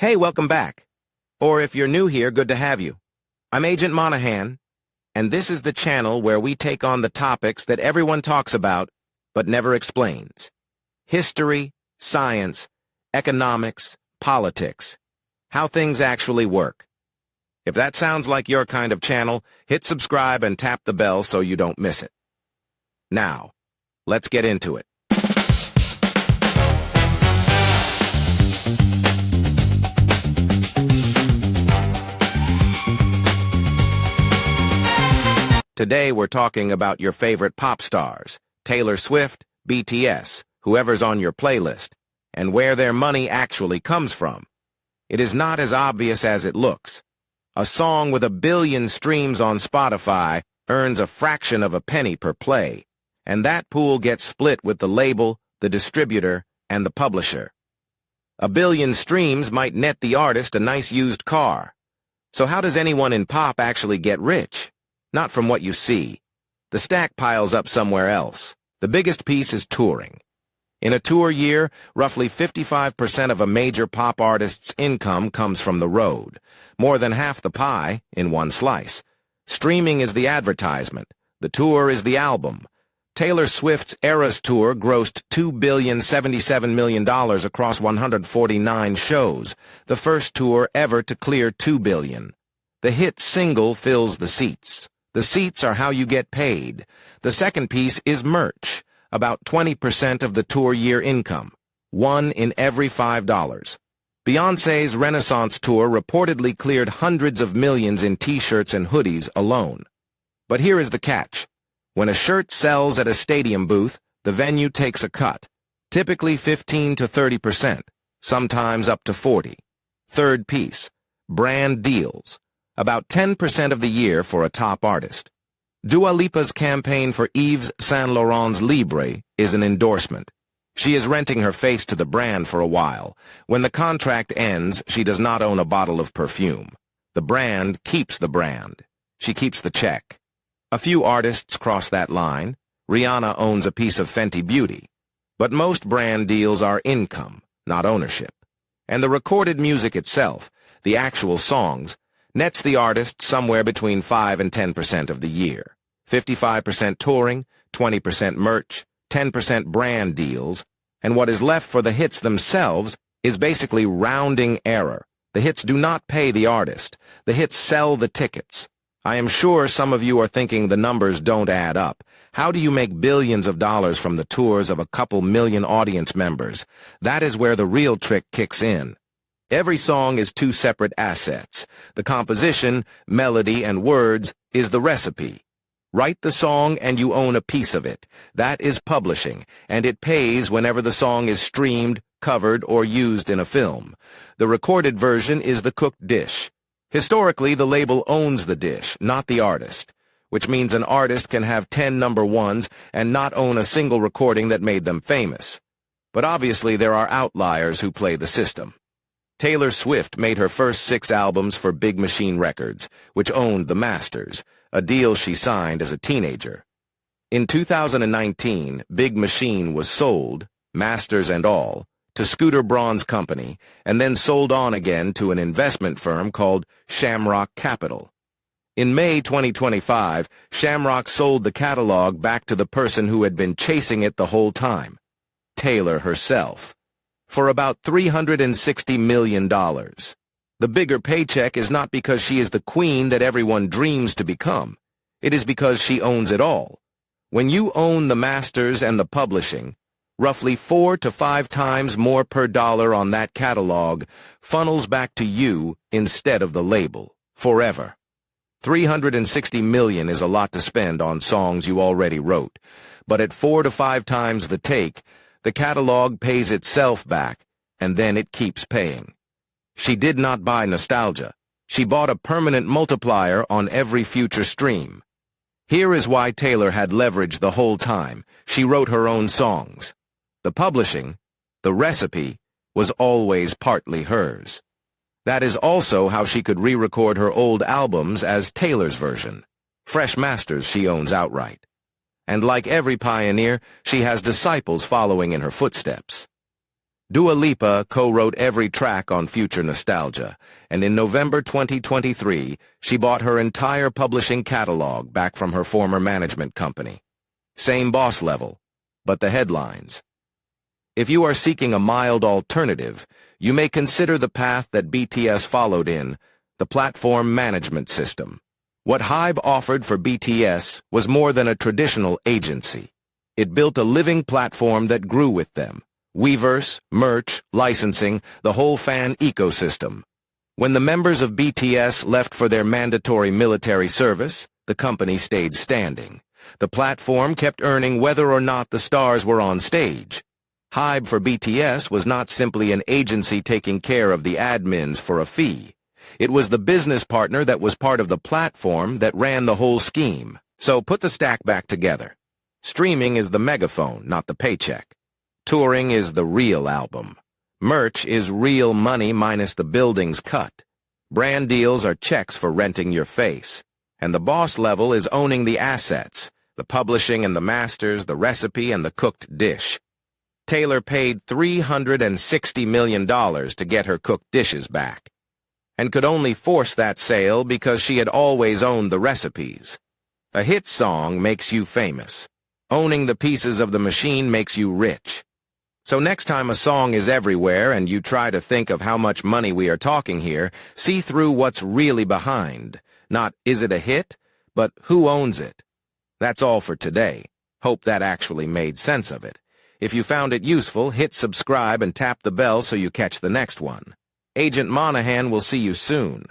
Hey, welcome back. Or if you're new here, good to have you. I'm Agent Monahan, and this is the channel where we take on the topics that everyone talks about but never explains. History, science, economics, politics. How things actually work. If that sounds like your kind of channel, hit subscribe and tap the bell so you don't miss it. Now, let's get into it. Today we're talking about your favorite pop stars, Taylor Swift, BTS, whoever's on your playlist, and where their money actually comes from. It is not as obvious as it looks. A song with 1 billion streams on Spotify earns a fraction of a penny per play, and that pool gets split with the label, the distributor, and the publisher. 1 billion streams might net the artist a nice used car. So how does anyone in pop actually get rich? Not from what you see. The stack piles up somewhere else. The biggest piece is touring. In a tour year, roughly 55% of a major pop artist's income comes from the road, more than half the pie in one slice. Streaming is the advertisement. The tour is the album. Taylor Swift's Eras Tour grossed $2,077 million across 149 shows, the first tour ever to clear $2 billion. The hit single fills the seats. The seats are how you get paid. The second piece is merch, about 20% of the tour year income, 1 in every $5. Beyoncé's Renaissance tour reportedly cleared hundreds of millions in t-shirts and hoodies alone. But here is the catch. When a shirt sells at a stadium booth, the venue takes a cut, typically 15 to 30%, sometimes up to 40. Third piece, brand deals. About 10% of the year for a top artist. Dua Lipa's campaign for Yves Saint Laurent's Libre is an endorsement. She is renting her face to the brand for a while. When the contract ends, she does not own a bottle of perfume. The brand keeps the brand. She keeps the check. A few artists cross that line. Rihanna owns a piece of Fenty Beauty. But most brand deals are income, not ownership. And the recorded music itself, the actual songs, nets the artist somewhere between 5 and 10% of the year. 55% touring, 20% merch, 10% brand deals, and what is left for the hits themselves is basically rounding error. The hits do not pay the artist. The hits sell the tickets. I am sure some of you are thinking the numbers don't add up. How do you make billions of dollars from the tours of a couple million audience members? That is where the real trick kicks in. Every song is 2 separate assets. The composition, melody, and words is the recipe. Write the song and you own a piece of it. That is publishing, and it pays whenever the song is streamed, covered, or used in a film. The recorded version is the cooked dish. Historically, the label owns the dish, not the artist, which means an artist can have 10 number ones and not own a single recording that made them famous. But obviously there are outliers who play the system. Taylor Swift made her first 6 albums for Big Machine Records, which owned the masters, a deal she signed as a teenager. In 2019, Big Machine was sold, masters and all, to Scooter Braun's company, and then sold on again to an investment firm called Shamrock Capital. In May 2025, Shamrock sold the catalog back to the person who had been chasing it the whole time, Taylor herself, for about $360 million. The bigger paycheck is not because she is the queen that everyone dreams to become. It is because she owns it all. When you own the masters and the publishing, roughly 4 to 5 times more per dollar on that catalog funnels back to you instead of the label, forever. $360 million is a lot to spend on songs you already wrote, but at 4 to 5 times the take, the catalog pays itself back, and then it keeps paying. She did not buy nostalgia. She bought a permanent multiplier on every future stream. Here is why Taylor had leverage the whole time. She wrote her own songs. The publishing, the recipe, was always partly hers. That is also how she could re-record her old albums as Taylor's version. Fresh masters she owns outright. And like every pioneer, she has disciples following in her footsteps. Dua Lipa co-wrote every track on Future Nostalgia, and in November 2023, she bought her entire publishing catalog back from her former management company. Same boss level, but the headlines. If you are seeking a mild alternative, you may consider the path that BTS followed in the platform management system. What Hybe offered for BTS was more than a traditional agency. It built a living platform that grew with them. Weverse, merch, licensing, the whole fan ecosystem. When the members of BTS left for their mandatory military service, the company stayed standing. The platform kept earning whether or not the stars were on stage. Hybe for BTS was not simply an agency taking care of the admins for a fee. It was the business partner that was part of the platform that ran the whole scheme. So put the stack back together. Streaming is the megaphone, not the paycheck. Touring is the real album. Merch is real money minus the building's cut. Brand deals are checks for renting your face. And the boss level is owning the assets, the publishing and the masters, the recipe and the cooked dish. Taylor paid $360 million to get her cooked dishes back, and could only force that sale because she had always owned the recipes. A hit song makes you famous. Owning the pieces of the machine makes you rich. So next time a song is everywhere and you try to think of how much money we are talking here, see through what's really behind. Not is it a hit, but who owns it? That's all for today. Hope that actually made sense of it. If you found it useful, hit subscribe and tap the bell so you catch the next one. Agent Monahan will see you soon.